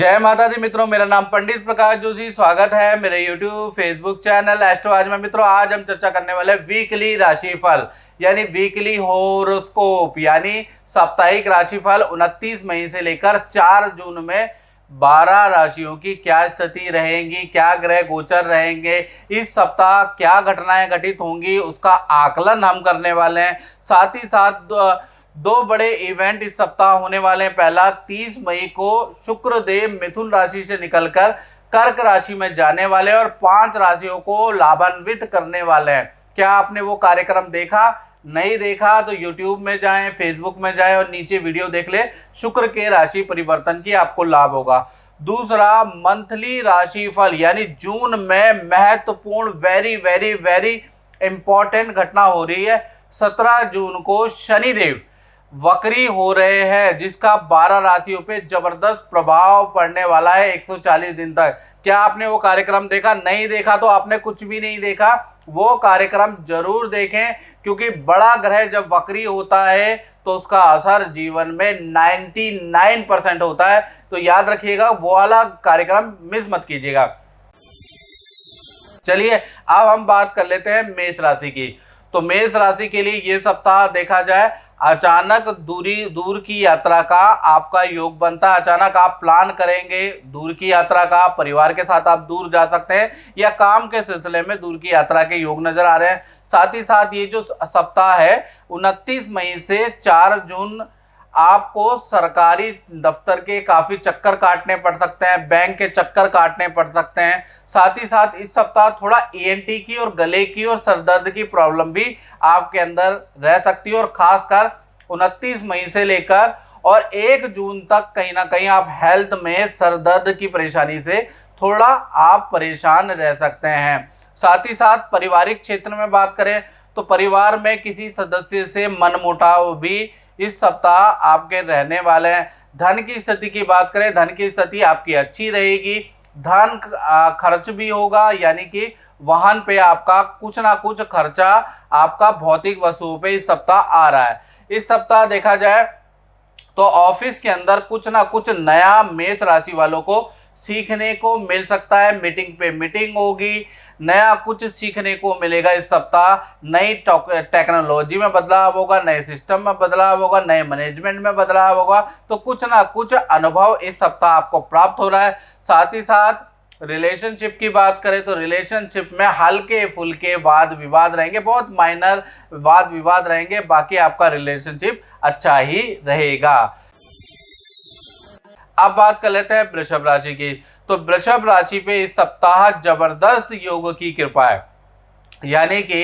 जय माता दी मित्रों, मेरा नाम पंडित प्रकाश जोशी। स्वागत है मेरे यूट्यूब फेसबुक चैनल एस्ट्रो आज में। मित्रों, आज हम चर्चा करने वाले वीकली राशिफल यानी वीकली होरोस्कोप यानी साप्ताहिक राशिफल 29 मई से लेकर 4 जून में 12 राशियों की क्या स्थिति रहेंगी, क्या ग्रह गोचर रहेंगे, इस सप्ताह क्या घटनाएं घटित होंगी, उसका आकलन हम करने वाले हैं। साथ ही साथ दो बड़े इवेंट इस सप्ताह होने वाले हैं। पहला 30 मई को शुक्रदेव मिथुन राशि से निकलकर कर्क राशि में जाने वाले और 5 राशियों को लाभान्वित करने वाले हैं। क्या आपने वो कार्यक्रम देखा? नहीं देखा तो YouTube में जाएं, फेसबुक में जाएं और नीचे वीडियो देख ले। शुक्र के राशि परिवर्तन की आपको लाभ होगा। दूसरा, मंथली राशिफल यानी जून में महत्वपूर्ण वेरी वेरी वेरी इंपॉर्टेंट घटना हो रही है। 17 जून को शनिदेव वक्री हो रहे हैं, जिसका 12 राशियों पे जबरदस्त प्रभाव पड़ने वाला है 140 दिन तक। क्या आपने वो कार्यक्रम देखा? नहीं देखा तो आपने कुछ भी नहीं देखा। वो कार्यक्रम जरूर देखें, क्योंकि बड़ा ग्रह जब वक्री होता है तो उसका असर जीवन में 99% होता है। तो याद रखिएगा, वो वाला कार्यक्रम मिस मत कीजिएगा। चलिए अब हम बात कर लेते हैं मेष राशि की। तो मेष राशि के लिए ये सप्ताह देखा जाए, अचानक दूर की यात्रा का आपका योग बनता है। अचानक आप प्लान करेंगे दूर की यात्रा का, परिवार के साथ आप दूर जा सकते हैं या काम के सिलसिले में दूर की यात्रा के योग नजर आ रहे हैं। साथ ही साथ ये जो सप्ताह है 29 मई से 4 जून आपको सरकारी दफ्तर के काफ़ी चक्कर काटने पड़ सकते हैं, बैंक के चक्कर काटने पड़ सकते हैं। साथ ही साथ इस सप्ताह थोड़ा ENT की और गले की और सरदर्द की प्रॉब्लम भी आपके अंदर रह सकती है। और खासकर 29 मई से लेकर और 1 जून तक कहीं ना कहीं आप हेल्थ में सरदर्द की परेशानी से थोड़ा आप परेशान रह सकते हैं। साथ ही साथ पारिवारिक क्षेत्र में बात करें तो परिवार में किसी सदस्य से मनमुटाव भी इस सप्ताह आपके रहने वाले हैं। धन की स्थिति की बात करें, धन की स्थिति आपकी अच्छी रहेगी। धन खर्च भी होगा, यानी कि वाहन पे आपका कुछ ना कुछ खर्चा आपका भौतिक वस्तुओं पे इस सप्ताह आ रहा है। इस सप्ताह देखा जाए तो ऑफिस के अंदर कुछ ना कुछ नया मेष राशि वालों को सीखने को मिल सकता है। मीटिंग पे मीटिंग होगी, नया कुछ सीखने को मिलेगा इस सप्ताह। नई टेक्नोलॉजी में बदलाव होगा, नए सिस्टम में बदलाव होगा, नए मैनेजमेंट में बदलाव होगा। तो कुछ ना कुछ अनुभव इस सप्ताह आपको प्राप्त हो रहा है। साथ ही साथ रिलेशनशिप की बात करें तो रिलेशनशिप में हल्के फुल्के वाद विवाद रहेंगे, बहुत माइनर वाद विवाद रहेंगे, बाकी आपका रिलेशनशिप अच्छा ही रहेगा। अब बात कर लेते हैं वृषभ राशि की। तो वृषभ राशि पे इस सप्ताह जबरदस्त योग की कृपा है, यानी कि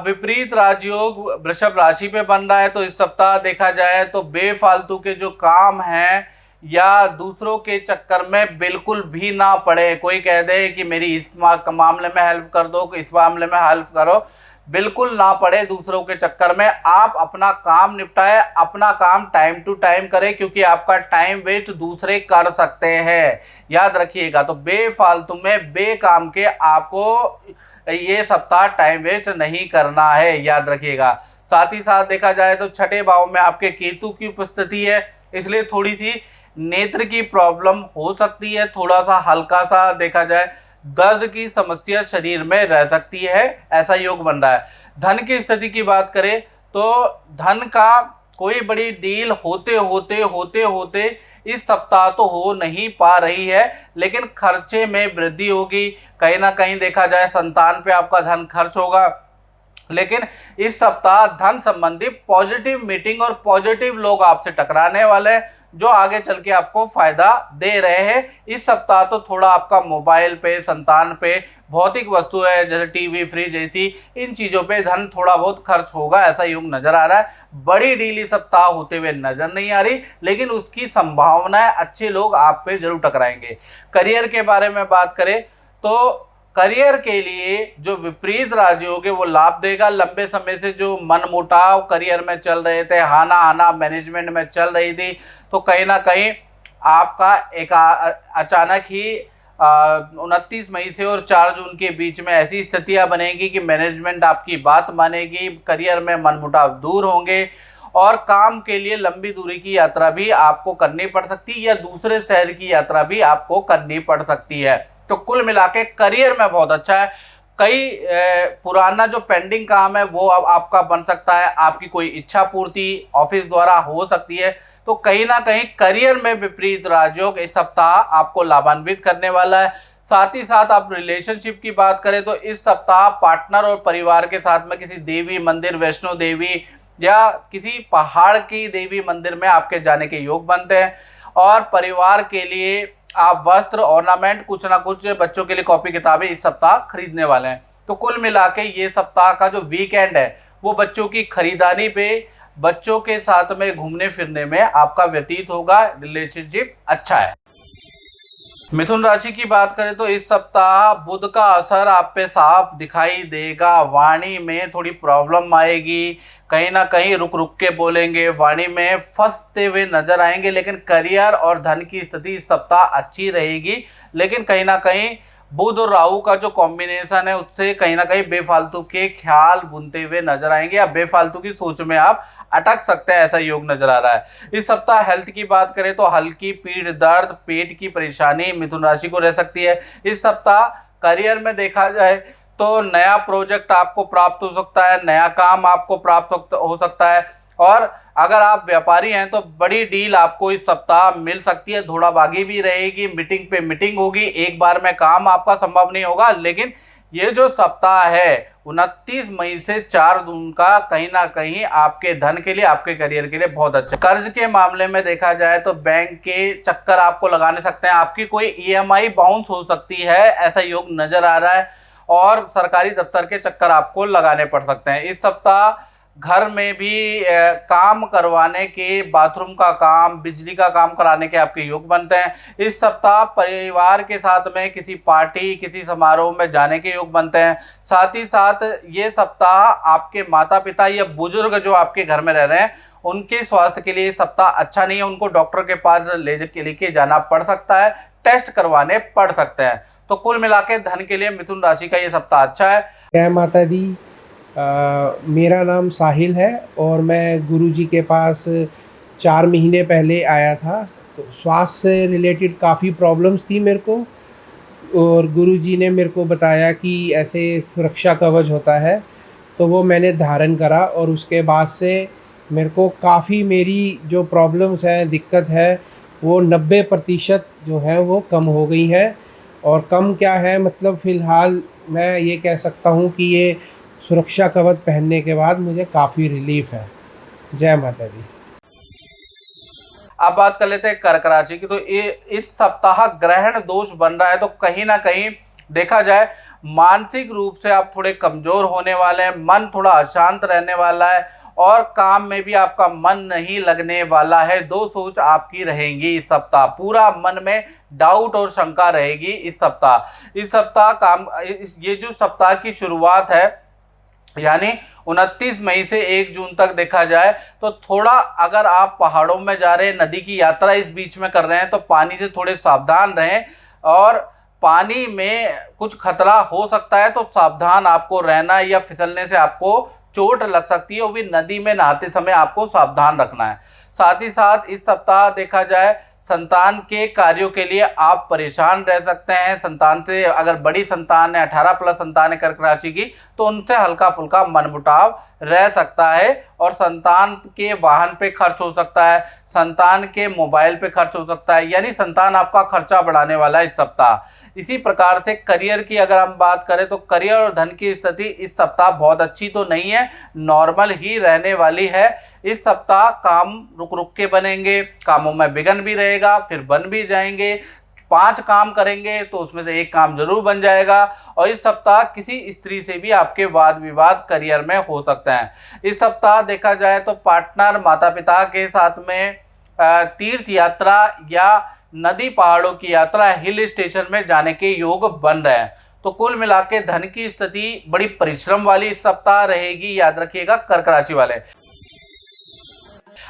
विपरीत राजयोग वृषभ राशि पे बन रहा है। तो इस सप्ताह देखा जाए तो बेफालतू के जो काम हैं या दूसरों के चक्कर में बिल्कुल भी ना पड़े। कोई कह दे कि मेरी इस मामले में हेल्प कर दो, इस मामले में हेल्प करो, बिल्कुल ना पड़े दूसरों के चक्कर में। आप अपना काम निपटाए, अपना काम टाइम टू टाइम करें, क्योंकि आपका टाइम वेस्ट दूसरे कर सकते हैं। याद रखिएगा, तो बेफालतू में बेकाम के आपको ये सप्ताह टाइम वेस्ट नहीं करना है, याद रखिएगा। साथ ही साथ देखा जाए तो 6ठे भाव में आपके केतु की उपस्थिति है, इसलिए थोड़ी सी नेत्र की प्रॉब्लम हो सकती है। थोड़ा सा हल्का सा देखा जाए दर्द की समस्या शरीर में रह सकती है, ऐसा योग बन रहा है। धन की स्थिति की बात करें तो धन का कोई बड़ी डील होते होते इस सप्ताह तो हो नहीं पा रही है, लेकिन खर्चे में वृद्धि होगी। कहीं ना कहीं देखा जाए संतान पे आपका धन खर्च होगा, लेकिन इस सप्ताह धन संबंधी पॉजिटिव मीटिंग और पॉजिटिव लोग आपसे टकराने वाले हैं, जो आगे चल के आपको फायदा दे रहे हैं। इस सप्ताह तो थोड़ा आपका मोबाइल पे, संतान पे, भौतिक वस्तु है जैसे टीवी, फ्रिज ऐसी इन चीज़ों पे धन थोड़ा बहुत खर्च होगा, ऐसा योग नजर आ रहा है। बड़ी डील इस सप्ताह होते हुए नजर नहीं आ रही, लेकिन उसकी संभावना है, अच्छे लोग आप पे जरूर टकराएंगे। करियर के बारे में बात करें तो करियर के लिए जो विपरीत राजयोग है वो लाभ देगा। लंबे समय से जो मनमुटाव करियर में चल रहे थे, हाना हाना मैनेजमेंट में चल रही थी, तो कहीं ना कहीं आपका एक अचानक ही 29 मई से और 4 जून के बीच में ऐसी स्थितियां बनेगी कि मैनेजमेंट आपकी बात मानेगी, करियर में मनमुटाव दूर होंगे और काम के लिए लंबी दूरी की यात्रा भी आपको करनी पड़ सकती है या दूसरे शहर की यात्रा भी आपको करनी पड़ सकती है। तो कुल मिला के करियर में बहुत अच्छा है। कई पुराना जो पेंडिंग काम है वो अब आपका बन सकता है, आपकी कोई इच्छा पूर्ति ऑफिस द्वारा हो सकती है। तो कहीं ना कहीं करियर में विपरीत राजयोग इस सप्ताह आपको लाभान्वित करने वाला है। साथ ही साथ आप रिलेशनशिप की बात करें तो इस सप्ताह पार्टनर और परिवार के साथ में किसी देवी मंदिर, वैष्णो देवी या किसी पहाड़ की देवी मंदिर में आपके जाने के योग बनते हैं। और परिवार के लिए आप वस्त्र, ऑर्नामेंट, कुछ ना कुछ बच्चों के लिए कॉपी किताबें इस सप्ताह खरीदने वाले हैं। तो कुल मिला के ये सप्ताह का जो वीकेंड है वो बच्चों की खरीदारी पे, बच्चों के साथ में घूमने फिरने में आपका व्यतीत होगा। रिलेशनशिप अच्छा है। मिथुन राशि की बात करें तो इस सप्ताह बुध का असर आप पे साफ दिखाई देगा। वाणी में थोड़ी प्रॉब्लम आएगी, कहीं ना कहीं रुक रुक के बोलेंगे, वाणी में फंसते हुए नजर आएंगे। लेकिन करियर और धन की स्थिति इस सप्ताह अच्छी रहेगी। लेकिन कहीं ना कहीं बुध और राहु का जो कॉम्बिनेशन है उससे कहीं ना कहीं बेफालतू के ख्याल बुनते हुए नजर आएंगे या बेफालतू की सोच में आप अटक सकते हैं, ऐसा योग नजर आ रहा है। इस सप्ताह हेल्थ की बात करें तो हल्की पीठ दर्द, पेट की परेशानी मिथुन राशि को रह सकती है। इस सप्ताह करियर में देखा जाए तो नया प्रोजेक्ट आपको प्राप्त हो सकता है, नया काम आपको प्राप्त हो सकता है। और अगर आप व्यापारी हैं तो बड़ी डील आपको इस सप्ताह मिल सकती है। धोखाबाजी भी रहेगी, मीटिंग पे मीटिंग होगी, एक बार में काम आपका संभव नहीं होगा। लेकिन ये जो सप्ताह है 29 मई से 4 जून का कहीं ना कहीं आपके धन के लिए, आपके करियर के लिए बहुत अच्छा। कर्ज के मामले में देखा जाए तो बैंक के चक्कर आपको लगाने सकते हैं, आपकी कोई EMI बाउंस हो सकती है, ऐसा योग नजर आ रहा है। और सरकारी दफ्तर के चक्कर आपको लगाने पड़ सकते हैं। इस सप्ताह घर में भी काम करवाने के, बाथरूम का काम, बिजली का काम कराने के आपके योग बनते हैं। इस सप्ताह परिवार के साथ में किसी पार्टी, किसी समारोह में जाने के योग बनते हैं। साथ ही साथ ये सप्ताह आपके माता पिता या बुजुर्ग जो आपके घर में रह रहे हैं उनके स्वास्थ्य के लिए सप्ताह अच्छा नहीं है, उनको डॉक्टर के पास लेके जाना पड़ सकता है, टेस्ट करवाने पड़ सकते हैं। तो कुल मिला के धन के लिए मिथुन राशि का ये सप्ताह अच्छा है। जय माता दी। मेरा नाम साहिल है और मैं गुरुजी के पास 4 महीने पहले आया था। तो स्वास्थ्य से रिलेटेड काफ़ी प्रॉब्लम्स थी मेरे को, और गुरुजी ने मेरे को बताया कि ऐसे सुरक्षा कवच होता है, तो वो मैंने धारण करा और उसके बाद से मेरे को काफ़ी मेरी जो प्रॉब्लम्स हैं, दिक्कत है, वो 90% जो है वो कम हो गई है। और कम क्या है, मतलब फ़िलहाल मैं ये कह सकता हूँ कि ये सुरक्षा कवच पहनने के बाद मुझे काफ़ी रिलीफ है। जय माता दी। अब बात कर लेते हैं कर्क राशि की। तो ये इस सप्ताह ग्रहण दोष बन रहा है, तो कहीं ना कहीं देखा जाए मानसिक रूप से आप थोड़े कमजोर होने वाले हैं, मन थोड़ा अशांत रहने वाला है और काम में भी आपका मन नहीं लगने वाला है। दो सोच आपकी रहेंगी इस सप्ताह, पूरा मन में डाउट और शंका रहेगी इस सप्ताह। इस सप्ताह ये जो सप्ताह की शुरुआत है यानी 29 मई से 1 जून तक देखा जाए तो थोड़ा, अगर आप पहाड़ों में जा रहे हैं, नदी की यात्रा इस बीच में कर रहे हैं तो पानी से थोड़े सावधान रहें। और पानी में कुछ खतरा हो सकता है तो सावधान आपको रहना है, या फिसलने से आपको चोट लग सकती है, वो भी नदी में नहाते समय आपको सावधान रखना है। साथ ही साथ इस सप्ताह देखा जाए संतान के कार्यों के लिए आप परेशान रह सकते हैं। संतान से, अगर बड़ी संतान है, 18+ संतान है कर्क राशि की, तो उनसे हल्का फुल्का मनमुटाव रह सकता है। और संतान के वाहन पे खर्च हो सकता है, संतान के मोबाइल पे खर्च हो सकता है, यानी संतान आपका खर्चा बढ़ाने वाला है इस सप्ताह। इसी प्रकार से करियर की अगर हम बात करें तो करियर और धन की स्थिति इस सप्ताह बहुत अच्छी तो नहीं है, नॉर्मल ही रहने वाली है। इस सप्ताह काम रुक रुक के बनेंगे, कामों में विघ्न भी रहेगा, फिर बन भी जाएंगे। 5 काम करेंगे तो उसमें से 1 काम जरूर बन जाएगा। और इस सप्ताह किसी स्त्री से भी आपके वाद विवाद करियर में हो सकते हैं। इस सप्ताह देखा जाए तो पार्टनर, माता पिता के साथ में तीर्थ यात्रा या नदी पहाड़ों की यात्रा, हिल स्टेशन में जाने के योग बन रहे हैं। तो कुल मिला के धन की स्थिति बड़ी परिश्रम वाली इस सप्ताह रहेगी, याद रखिएगा कर्क राशि वाले।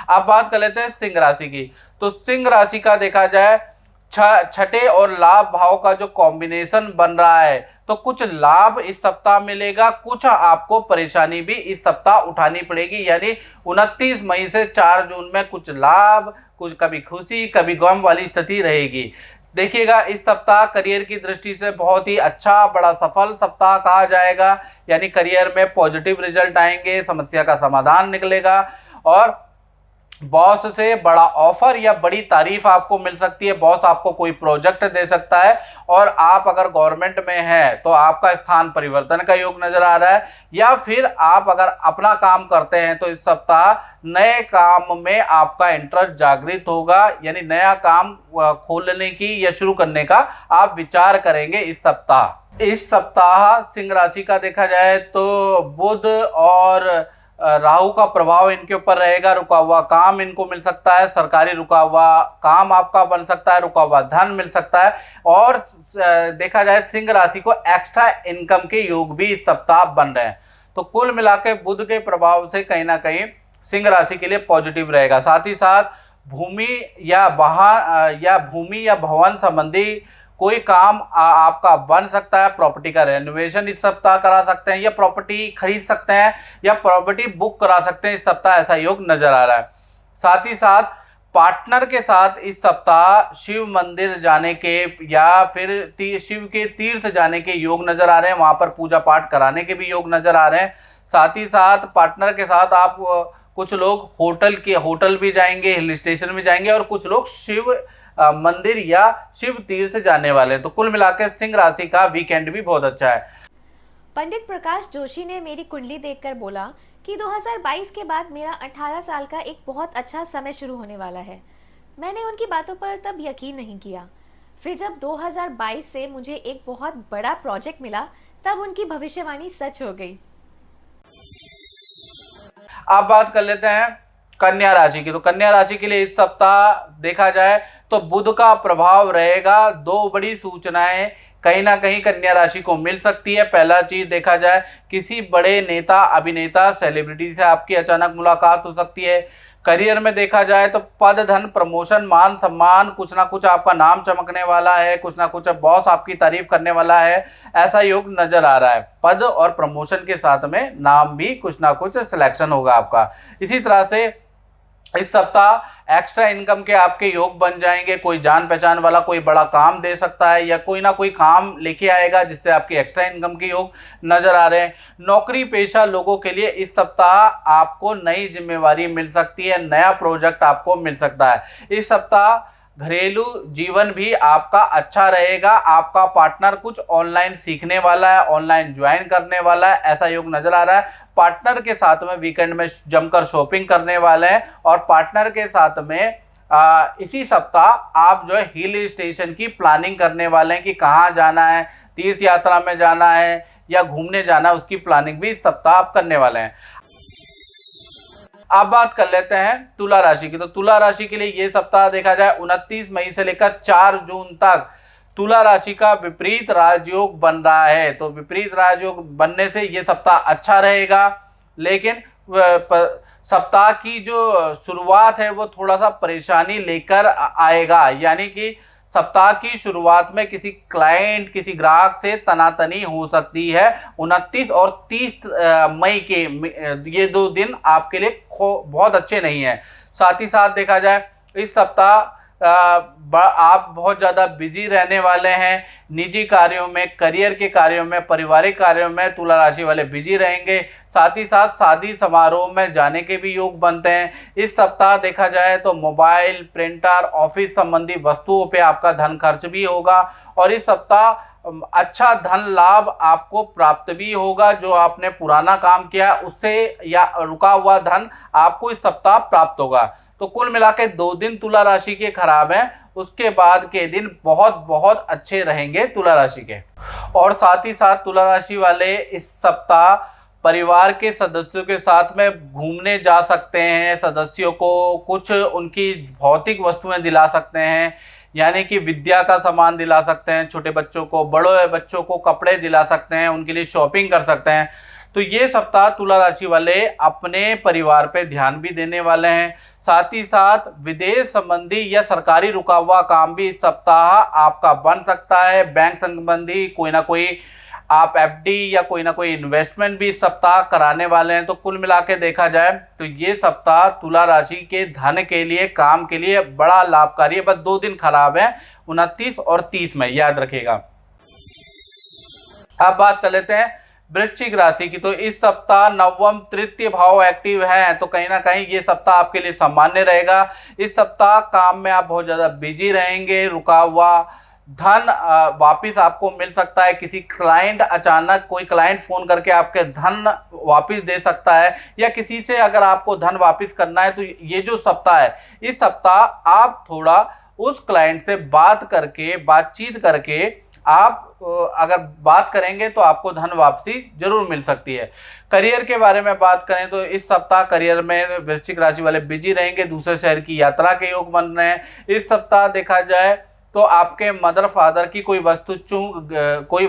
अब बात कर लेते हैं सिंह राशि की। तो सिंह राशि का देखा जाए छठे और लाभ भाव का जो कॉम्बिनेशन बन रहा है तो कुछ लाभ इस सप्ताह मिलेगा, कुछ आपको परेशानी भी इस सप्ताह उठानी पड़ेगी। यानी 29 मई से 4 जून में कुछ लाभ, कुछ कभी खुशी कभी गम वाली स्थिति रहेगी। देखिएगा, इस सप्ताह करियर की दृष्टि से बहुत ही अच्छा बड़ा सफल सप्ताह कहा जाएगा। यानी करियर में पॉजिटिव रिजल्ट आएंगे, समस्या का समाधान निकलेगा और बॉस से बड़ा ऑफर या बड़ी तारीफ आपको मिल सकती है। बॉस आपको कोई प्रोजेक्ट दे सकता है और आप अगर गवर्नमेंट में हैं तो आपका स्थान परिवर्तन का योग नजर आ रहा है, या फिर आप अगर अपना काम करते हैं तो इस सप्ताह नए काम में आपका इंटरेस्ट जागृत होगा। यानी नया काम खोलने की या शुरू करने का आप विचार करेंगे इस सप्ताह। इस सप्ताह सिंह राशि का देखा जाए तो बुध और राहु का प्रभाव इनके ऊपर रहेगा। रुका हुआ काम इनको मिल सकता है, सरकारी रुका हुआ काम आपका बन सकता है, रुका हुआ धन मिल सकता है और देखा जाए सिंह राशि को एक्स्ट्रा इनकम के योग भी इस सप्ताह बन रहे हैं। तो कुल मिलाकर बुध के प्रभाव से कहीं ना कहीं सिंह राशि के लिए पॉजिटिव रहेगा। साथ ही साथ भूमि या भवन संबंधी कोई काम आपका बन सकता है। प्रॉपर्टी का रेनोवेशन इस सप्ताह करा सकते हैं, या प्रॉपर्टी खरीद सकते हैं, या प्रॉपर्टी बुक करा सकते हैं इस सप्ताह, ऐसा योग नजर आ रहा है। साथ ही साथ पार्टनर के साथ इस सप्ताह शिव मंदिर जाने के या फिर शिव के तीर्थ जाने के योग नजर आ रहे हैं, वहां पर पूजा पाठ कराने के भी योग नजर आ रहे हैं। साथ ही साथ पार्टनर के साथ आप कुछ लोग होटल भी जाएंगे, हिल स्टेशन भी जाएंगे और कुछ लोग शिव मंदिर या शिव तीर्थ जाने वाले हैं। तो कुल मिलाकर सिंह राशि का वीकेंड भी बहुत अच्छा है। पंडित प्रकाश जोशी ने मेरी कुंडली देखकर बोला कि 2022 के बाद मेरा 18 साल का एक बहुत अच्छा समय शुरू होने वाला है। मैंने उनकी बातों पर तब यकीन नहीं किया। फिर जब 2022 से मुझे एक बहुत बड़ा प्रोजेक्ट मिला, तब उनकी भविष्यवाणी सच हो गई। अब बात कर लेते हैं कन्या राशि की। तो कन्या राशि के लिए इस सप्ताह देखा जाए तो बुध का प्रभाव रहेगा। दो बड़ी सूचनाएं कहीं ना कहीं कन्या राशि को मिल सकती है। पहला चीज देखा जाए, किसी बड़े नेता, अभिनेता, सेलिब्रिटी से आपकी अचानक मुलाकात हो सकती है। करियर में देखा जाए तो पद, धन, प्रमोशन, मान सम्मान, कुछ ना कुछ आपका नाम चमकने वाला है, कुछ ना कुछ बॉस आपकी तारीफ करने वाला है, ऐसा योग नजर आ रहा है। पद और प्रमोशन के साथ में नाम भी कुछ ना कुछ सिलेक्शन होगा आपका। इसी तरह से इस सप्ताह एक्स्ट्रा इनकम के आपके योग बन जाएंगे। कोई जान पहचान वाला कोई बड़ा काम दे सकता है या कोई ना कोई काम लेके आएगा जिससे आपकी एक्स्ट्रा इनकम के योग नजर आ रहे हैं। नौकरी पेशा लोगों के लिए इस सप्ताह आपको नई जिम्मेवारी मिल सकती है, नया प्रोजेक्ट आपको मिल सकता है। इस सप्ताह घरेलू जीवन भी आपका अच्छा रहेगा। आपका पार्टनर कुछ ऑनलाइन सीखने वाला है, ऑनलाइन ज्वाइन करने वाला है, ऐसा योग नजर आ रहा है। पार्टनर के साथ में वीकेंड में जमकर शॉपिंग करने वाले हैं और पार्टनर के साथ में इसी सप्ताह आप जो है हिल स्टेशन की प्लानिंग करने वाले हैं कि कहाँ जाना है, तीर्थ यात्रा में जाना है या घूमने जाना है, उसकी प्लानिंग भी इस सप्ताह आप करने वाले हैं। अब बात कर लेते हैं तुला राशि की। तो तुला राशि के लिए ये सप्ताह देखा जाए 29 मई से लेकर 4 जून तक तुला राशि का विपरीत राजयोग बन रहा है। तो विपरीत राजयोग बनने से ये सप्ताह अच्छा रहेगा, लेकिन सप्ताह की जो शुरुआत है वो थोड़ा सा परेशानी लेकर आएगा। यानी कि सप्ताह की शुरुआत में किसी क्लाइंट, किसी ग्राहक से तनातनी हो सकती है। 29 और 30 मई के ये 2 दिन आपके लिए बहुत अच्छे नहीं है। साथ ही साथ देखा जाए इस सप्ताह आप बहुत ज़्यादा बिजी रहने वाले हैं। निजी कार्यों में, करियर के कार्यों में, पारिवारिक कार्यों में तुला राशि वाले बिजी रहेंगे। साथ ही साथ शादी समारोह में जाने के भी योग बनते हैं। इस सप्ताह देखा जाए तो मोबाइल, प्रिंटर, ऑफिस संबंधी वस्तुओं पे आपका धन खर्च भी होगा और इस सप्ताह अच्छा धन लाभ आपको प्राप्त भी होगा। जो आपने पुराना काम किया उससे या रुका हुआ धन आपको इस सप्ताह प्राप्त होगा। तो कुल मिलाकर 2 दिन तुला राशि के खराब हैं, उसके बाद के दिन बहुत बहुत अच्छे रहेंगे तुला राशि के। और साथ ही साथ तुला राशि वाले इस सप्ताह परिवार के सदस्यों के साथ में घूमने जा सकते हैं। सदस्यों को कुछ उनकी भौतिक वस्तुएं दिला सकते हैं, यानी कि विद्या का सामान दिला सकते हैं। छोटे बच्चों को, बड़े बच्चों को कपड़े दिला सकते हैं, उनके लिए शॉपिंग कर सकते हैं। तो ये सप्ताह तुला राशि वाले अपने परिवार पे ध्यान भी देने वाले हैं। साथ ही साथ विदेश संबंधी या सरकारी रुका हुआ काम भी इस सप्ताह आपका बन सकता है। बैंक संबंधी कोई ना कोई आप एफडी या कोई ना कोई इन्वेस्टमेंट भी इस सप्ताह कराने वाले हैं। तो कुल मिला के देखा जाए तो ये सप्ताह तुला राशि के धन के लिए, काम के लिए बड़ा लाभकारी है। बस 2 दिन खराब है, 29 और 30 में, याद रखिएगा। अब बात कर लेते हैं वृश्चिक राशि की। तो इस सप्ताह नवम तृतीय भाव एक्टिव है, तो कहीं ना कहीं ये सप्ताह आपके लिए सामान्य रहेगा। इस सप्ताह काम में आप बहुत ज़्यादा बिजी रहेंगे। रुका हुआ धन वापस आपको मिल सकता है। किसी क्लाइंट, अचानक कोई क्लाइंट फ़ोन करके आपके धन वापस दे सकता है, या किसी से अगर आपको धन वापस करना है तो ये जो सप्ताह है, इस सप्ताह आप थोड़ा उस क्लाइंट से बातचीत करके आप अगर बात करेंगे तो आपको धन वापसी जरूर मिल सकती है। करियर के बारे में बात करें तो इस सप्ताह करियर में वृश्चिक राशि वाले बिजी रहेंगे। दूसरे शहर की यात्रा के योग बन रहे हैं। इस सप्ताह देखा जाए तो आपके मदर फादर की कोई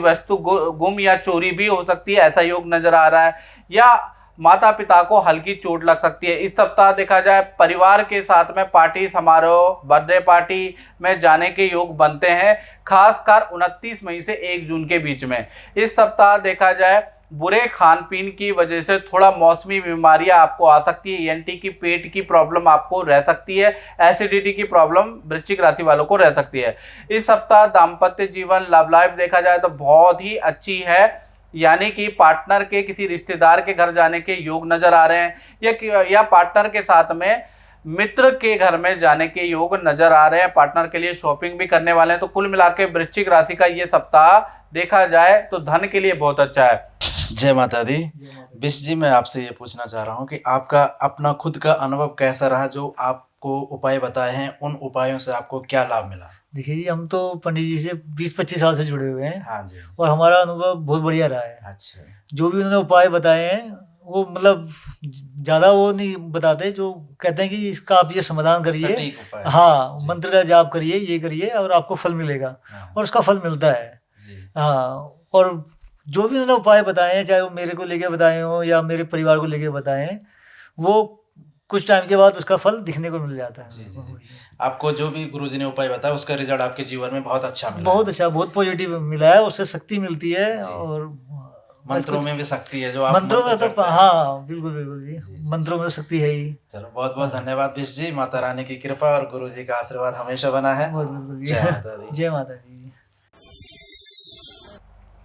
वस्तु गुम या चोरी भी हो सकती है, ऐसा योग नजर आ रहा है, या माता पिता को हल्की चोट लग सकती है। इस सप्ताह देखा जाए परिवार के साथ में पार्टी समारोह, बर्थडे पार्टी में जाने के योग बनते हैं, खासकर 29 मई से 1 जून के बीच में। इस सप्ताह देखा जाए बुरे खान पीन की वजह से थोड़ा मौसमी बीमारियां आपको आ सकती है। ENT की पेट की प्रॉब्लम आपको रह सकती है। एसिडिटी की प्रॉब्लम वृश्चिक राशि वालों को रह सकती है। इस सप्ताह दाम्पत्य जीवन, लव लाइफ देखा जाए तो बहुत ही अच्छी है, यानी कि पार्टनर के किसी रिश्तेदार के घर जाने के योग नजर आ रहे हैं, या पार्टनर के साथ में मित्र के घर में जाने के योग नजर आ रहे हैं। पार्टनर के लिए शॉपिंग भी करने वाले हैं। तो कुल मिला के वृश्चिक राशि का ये सप्ताह देखा जाए तो धन के लिए बहुत अच्छा है। जय माता दी। बिश जी, मैं आपसे ये पूछना चाह रहा हूँ कि आपका अपना खुद का अनुभव कैसा रहा? जो आपको उपाय बताए हैं, उन उपायों से आपको क्या लाभ मिला? देखिए जी, हम तो पंडित जी से 20-25 साल से जुड़े हुए हैं। हाँ जी। और हमारा अनुभव बहुत बढ़िया रहा है। अच्छा। जो भी उन्होंने उपाय बताए हैं वो मतलब ज़्यादा वो नहीं बताते, जो कहते हैं कि इसका आप ये समाधान करिए, सटीक उपाय। हाँ, मंत्र का जाप करिए, ये करिए और आपको फल मिलेगा। हाँ। और उसका फल मिलता है जी। हाँ। और जो भी उन्होंने उपाय बताए हैं, चाहे वो मेरे को लेके बताए हों या मेरे परिवार को लेके बताए हैं, वो कुछ टाइम के बाद उसका फल दिखने को मिल जाता है। जी, जी, जी। आपको जो भी गुरुजी ने उपाय बताया उसका रिजल्ट आपके जीवन में बहुत अच्छा मिला? बहुत अच्छा, बहुत पॉजिटिव मिला है। उससे शक्ति मिलती है। और मंत्रों में भी शक्ति है जो आप मंत्रों में तो करते हैं। हाँ, बिल्कुल बिल्कुल जी, मंत्रों में शक्ति है ही। चलो, बहुत बहुत धन्यवाद बिश जी। माता रानी की कृपा और गुरुजी का आशीर्वाद हमेशा बना है। बहुत बिल्कुल जी। जय माता दी। जय माता दी।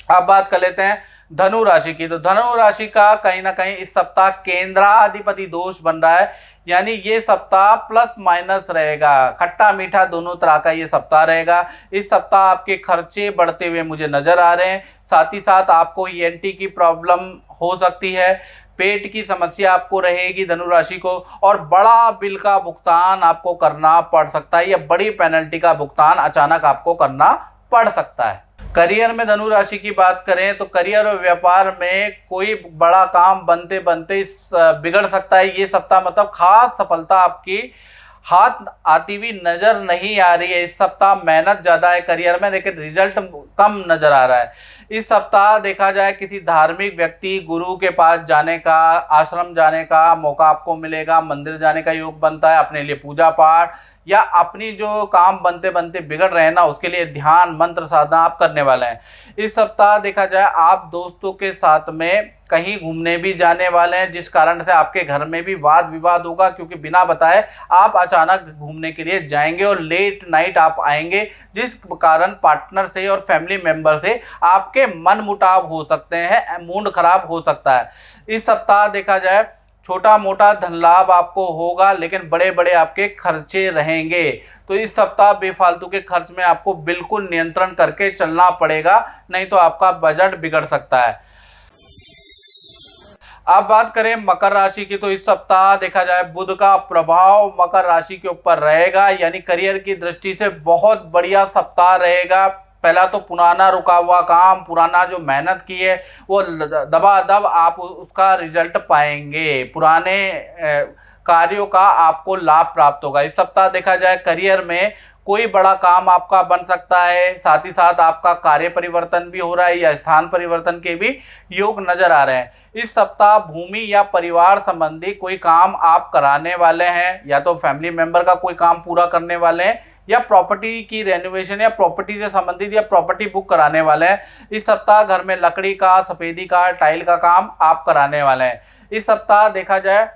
अब बात कर लेते हैं धनु राशि की। तो धनु राशि का कहीं ना कहीं इस सप्ताह केंद्राधिपति दोष बन रहा है, यानी ये सप्ताह प्लस माइनस रहेगा, खट्टा मीठा दोनों तरह का ये सप्ताह रहेगा। इस सप्ताह आपके खर्चे बढ़ते हुए मुझे नजर आ रहे हैं। साथ ही साथ आपको ENT की प्रॉब्लम हो सकती है, पेट की समस्या आपको रहेगी धनु राशि को, और बड़ा बिल का भुगतान आपको करना पड़ सकता है, या बड़ी पेनल्टी का भुगतान अचानक आपको करना पड़ सकता है। करियर में धनु राशि की बात करें तो करियर और व्यापार में कोई बड़ा काम बनते बनते बिगड़ सकता है। ये सप्ताह मतलब खास सफलता आपकी हाथ आती हुई नजर नहीं आ रही है। इस सप्ताह मेहनत ज़्यादा है करियर में, लेकिन रिजल्ट कम नजर आ रहा है। इस सप्ताह देखा जाए किसी धार्मिक व्यक्ति, गुरु के पास जाने का, आश्रम जाने का मौका आपको मिलेगा। मंदिर जाने का योग बनता है, अपने लिए पूजा पाठ या अपनी जो काम बनते बनते बिगड़ रहे हैं ना, उसके लिए ध्यान मंत्र साधना आप करने वाले हैं। इस सप्ताह देखा जाए आप दोस्तों के साथ में कहीं घूमने भी जाने वाले हैं, जिस कारण से आपके घर में भी वाद विवाद होगा, क्योंकि बिना बताए आप अचानक घूमने के लिए जाएंगे और लेट नाइट आप आएंगे, जिस कारण पार्टनर से और फैमिली मेंबर से आपके मन मुटाव हो सकते हैं, मूड खराब हो सकता है। इस सप्ताह देखा जाए छोटा मोटा धन लाभ आपको होगा, लेकिन बड़े बड़े आपके खर्चे रहेंगे। तो इस सप्ताह बेफालतू के खर्च में आपको बिल्कुल नियंत्रण करके चलना पड़ेगा, नहीं तो आपका बजट बिगड़ सकता है। अब बात करें मकर राशि की, तो इस सप्ताह देखा जाए बुध का प्रभाव मकर राशि के ऊपर रहेगा, यानी करियर की दृष्टि से बहुत बढ़िया सप्ताह रहेगा। पहला तो पुराना रुका हुआ काम, पुराना जो मेहनत की है वो दबादब आप उसका रिजल्ट पाएंगे। पुराने कार्यों का आपको लाभ प्राप्त होगा। इस सप्ताह देखा जाए करियर में कोई बड़ा काम आपका बन सकता है, साथ ही साथ आपका कार्य परिवर्तन भी हो रहा है या स्थान परिवर्तन के भी योग नजर आ रहे हैं। इस सप्ताह भूमि या परिवार संबंधी कोई काम आप कराने वाले हैं, या तो फैमिली मेंबर का कोई काम पूरा करने वाले हैं, या प्रॉपर्टी की रेनोवेशन या प्रॉपर्टी से संबंधित या प्रॉपर्टी बुक कराने वाले हैं। इस सप्ताह घर में लकड़ी का, सफेदी का, टाइल का काम आप कराने वाले हैं। इस सप्ताह देखा जाए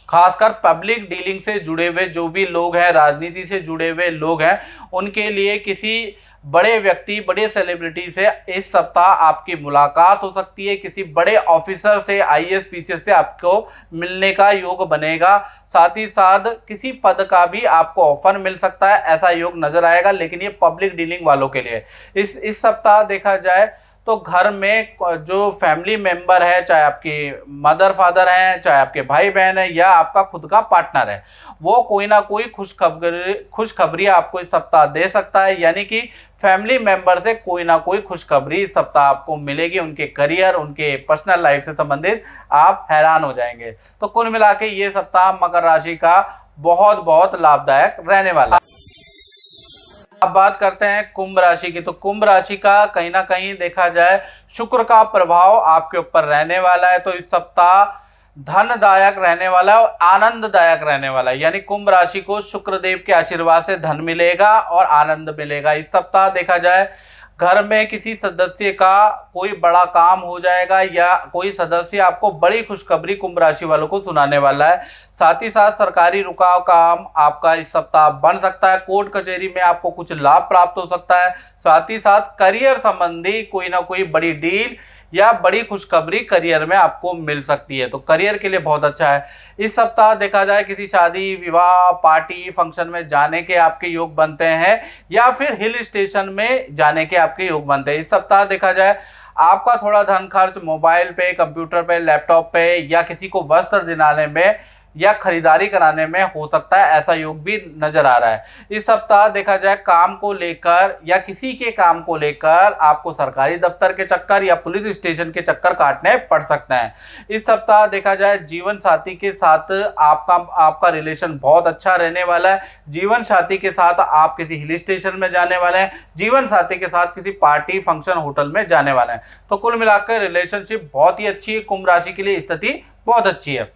खासकर पब्लिक डीलिंग से जुड़े हुए जो भी लोग हैं, राजनीति से जुड़े हुए लोग हैं, उनके लिए किसी बड़े व्यक्ति, बड़े सेलिब्रिटी से इस सप्ताह आपकी मुलाकात हो सकती है। किसी बड़े ऑफिसर से, आईएएस पीसीएस से आपको मिलने का योग बनेगा। साथ ही साथ किसी पद का भी आपको ऑफर मिल सकता है, ऐसा योग नजर आएगा, लेकिन ये पब्लिक डीलिंग वालों के लिए। इस सप्ताह देखा जाए तो घर में जो फैमिली मेंबर है, चाहे आपके मदर फादर हैं, चाहे आपके भाई बहन है, या आपका खुद का पार्टनर है, वो कोई ना कोई खुशखबरी आपको इस सप्ताह दे सकता है। यानी कि फैमिली मेंबर से कोई ना कोई खुशखबरी इस सप्ताह आपको मिलेगी। उनके करियर, उनके पर्सनल लाइफ से संबंधित आप हैरान हो जाएंगे। तो कुल मिला के ये सप्ताह मकर राशि का बहुत बहुत लाभदायक रहने वाला है। अब बात करते हैं कुंभ राशि की। तो कुंभ राशि का कहीं ना कहीं देखा जाए शुक्र का प्रभाव आपके ऊपर रहने वाला है। तो इस सप्ताह धनदायक रहने वाला है और आनंददायक रहने वाला है। यानी कुंभ राशि को शुक्र देव के आशीर्वाद से धन मिलेगा और आनंद मिलेगा। इस सप्ताह देखा जाए घर में किसी सदस्य का कोई बड़ा काम हो जाएगा या कोई सदस्य आपको बड़ी खुशखबरी कुंभ राशि वालों को सुनाने वाला है। साथ ही साथ सरकारी रुकाव काम आपका इस सप्ताह बन सकता है। कोर्ट कचहरी में आपको कुछ लाभ प्राप्त हो सकता है। साथ ही साथ करियर संबंधी कोई ना कोई बड़ी डील या बड़ी खुशखबरी करियर में आपको मिल सकती है। तो करियर के लिए बहुत अच्छा है। इस सप्ताह देखा जाए किसी शादी, विवाह, पार्टी, फंक्शन में जाने के आपके योग बनते हैं या फिर हिल स्टेशन में जाने के आपके योग बनते हैं। इस सप्ताह देखा जाए आपका थोड़ा धन खर्च मोबाइल पे, कंप्यूटर पे, लैपटॉप पे या किसी को वस्त्र दिलाने में या खरीदारी कराने में हो सकता है, ऐसा योग भी नजर आ रहा है। इस सप्ताह देखा जाए काम को लेकर या किसी के काम को लेकर आपको सरकारी दफ्तर के चक्कर या पुलिस स्टेशन के चक्कर काटने पड़ सकते हैं। इस सप्ताह देखा जाए जीवन साथी के साथ आपका रिलेशन बहुत अच्छा रहने वाला है। जीवन साथी के साथ आप किसी हिल स्टेशन में जाने वाले हैं। जीवन साथी के साथ किसी पार्टी, फंक्शन, होटल में जाने वाले हैं। तो कुल मिलाकर रिलेशनशिप बहुत ही अच्छी है। कुंभ राशि के लिए स्थिति बहुत अच्छी है।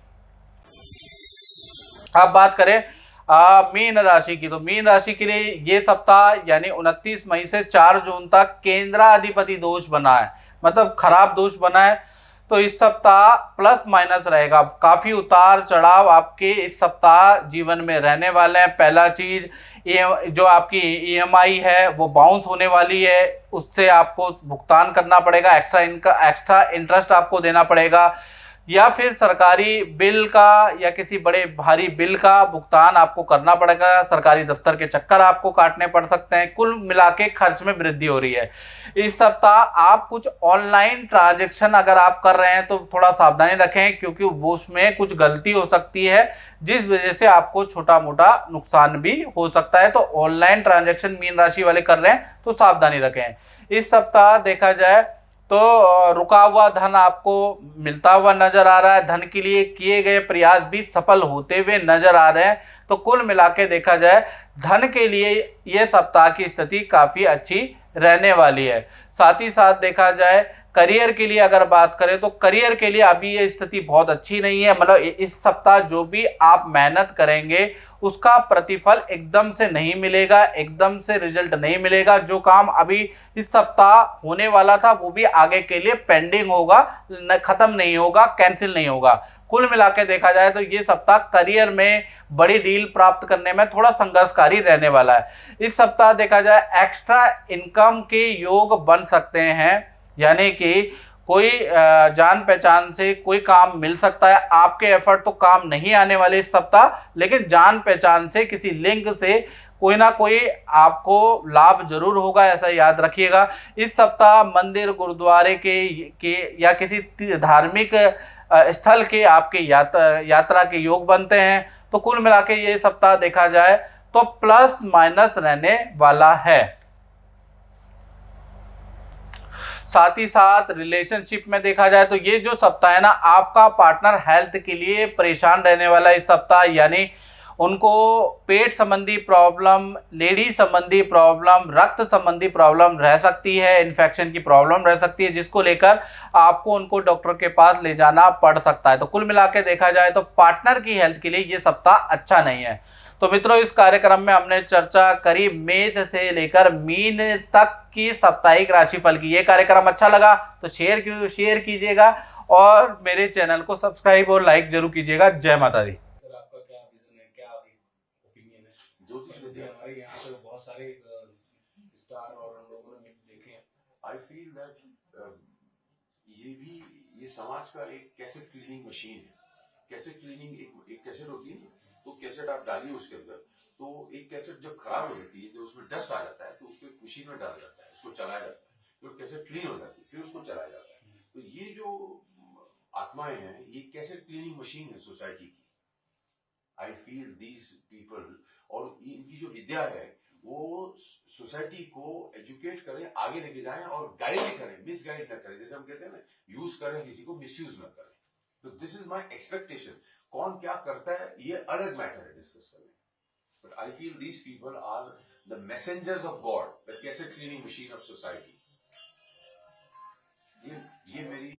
अब बात करें मीन राशि की। तो मीन राशि के लिए ये सप्ताह यानी 29 मई से 4 जून तक केंद्राधिपति दोष बना है, मतलब खराब दोष बना है। तो इस सप्ताह प्लस माइनस रहेगा। काफ़ी उतार चढ़ाव आपके इस सप्ताह जीवन में रहने वाले हैं। पहला चीज़ जो आपकी ईएमआई है वो बाउंस होने वाली है, उससे आपको भुगतान करना पड़ेगा। एक्स्ट्रा इंटरेस्ट आपको देना पड़ेगा या फिर सरकारी बिल का या किसी बड़े भारी बिल का भुगतान आपको करना पड़ेगा। सरकारी दफ्तर के चक्कर आपको काटने पड़ सकते हैं। कुल मिला के खर्च में वृद्धि हो रही है। इस सप्ताह आप कुछ ऑनलाइन ट्रांजैक्शन अगर आप कर रहे हैं तो थोड़ा सावधानी रखें, क्योंकि वो उसमें कुछ गलती हो सकती है जिस वजह से आपको छोटा मोटा नुकसान भी हो सकता है। तो ऑनलाइन ट्रांजैक्शन मीन राशि वाले कर रहे हैं तो सावधानी रखें। इस सप्ताह देखा जाए तो रुका हुआ धन आपको मिलता हुआ नजर आ रहा है। धन के लिए किए गए प्रयास भी सफल होते हुए नजर आ रहे हैं। तो कुल मिला के देखा जाए धन के लिए ये सप्ताह की स्थिति काफ़ी अच्छी रहने वाली है। साथ ही साथ देखा जाए करियर के लिए अगर बात करें तो करियर के लिए अभी ये स्थिति बहुत अच्छी नहीं है। मतलब इस सप्ताह जो भी आप मेहनत करेंगे उसका प्रतिफल एकदम से नहीं मिलेगा, एकदम से रिजल्ट नहीं मिलेगा। जो काम अभी इस सप्ताह होने वाला था वो भी आगे के लिए पेंडिंग होगा, खत्म नहीं होगा, कैंसिल नहीं होगा। कुल मिला के देखा जाए तो ये सप्ताह करियर में बड़ी डील प्राप्त करने में थोड़ा संघर्षकारी रहने वाला है। इस सप्ताह देखा जाए एक्स्ट्रा इनकम के योग बन सकते हैं, यानी कि कोई जान पहचान से कोई काम मिल सकता है। आपके एफर्ट तो काम नहीं आने वाले इस सप्ताह, लेकिन जान पहचान से किसी लिंक से कोई ना कोई आपको लाभ जरूर होगा, ऐसा याद रखिएगा। इस सप्ताह मंदिर, गुरुद्वारे के या किसी धार्मिक स्थल के आपके यात्रा के योग बनते हैं। तो कुल मिला के ये सप्ताह देखा जाए तो प्लस माइनस रहने वाला है। साथ ही साथ रिलेशनशिप में देखा जाए तो ये जो सप्ताह है ना, आपका पार्टनर हेल्थ के लिए परेशान रहने वाला है इस सप्ताह। यानी उनको पेट संबंधी प्रॉब्लम, लेडी संबंधी प्रॉब्लम, रक्त संबंधी प्रॉब्लम रह सकती है, इन्फेक्शन की प्रॉब्लम रह सकती है, जिसको लेकर आपको उनको डॉक्टर के पास ले जाना पड़ सकता है। तो कुल मिला के देखा जाए तो पार्टनर की हेल्थ के लिए ये सप्ताह अच्छा नहीं है। तो मित्रों, इस कार्यक्रम में हमने चर्चा करी मेष से लेकर मीन तक की साप्ताहिक राशिफल की। ये कार्यक्रम अच्छा लगा तो शेयर कीजिएगा और मेरे चैनल को सब्सक्राइब और लाइक जरूर कीजिएगा। जय माता दी। आपका क्या विजन है, क्या ओपिनियन है? ज्योतिष विद्या हमारे यहाँ पे बहुत सारे स्टार और हम लोगों ने देखे हैं। आई फील दैट ये समाज का एक कैसेट क्लीनिंग मशीन है। कैसेट क्लीनिंग एक कैसेट होती है ना, तो कैसेट आप डालिए उसके अंदर, तो एक कैसेट जब खराब हो जाती है, जो उसमें डस्ट आ जाता है, तो उसको एक मशीन में डाला जाता है, उसको चलाया जाता है, तो कैसेट क्लीन हो जाती है, फिर उसको चलाया जाता है। तो ये जो आत्माएं हैं, ये कैसेट क्लीनिंग मशीन है सोसाइटी की। आई फील दीज पीपल, और इनकी जो विद्या है वो सोसाइटी को एजुकेट करें, आगे लेके जाएं और गाइड भी करें, मिसगाइड ना करें। जैसे हम कहते हैं ना, यूज करें, किसी को मिसयूज ना करें। तो दिस इज माय एक्सपेक्टेशन। कौन क्या करता है ये अलग मैटर है डिस्कस करने, but I feel these people are the messengers of God, the cassette cleaning machine of society. ये मेरी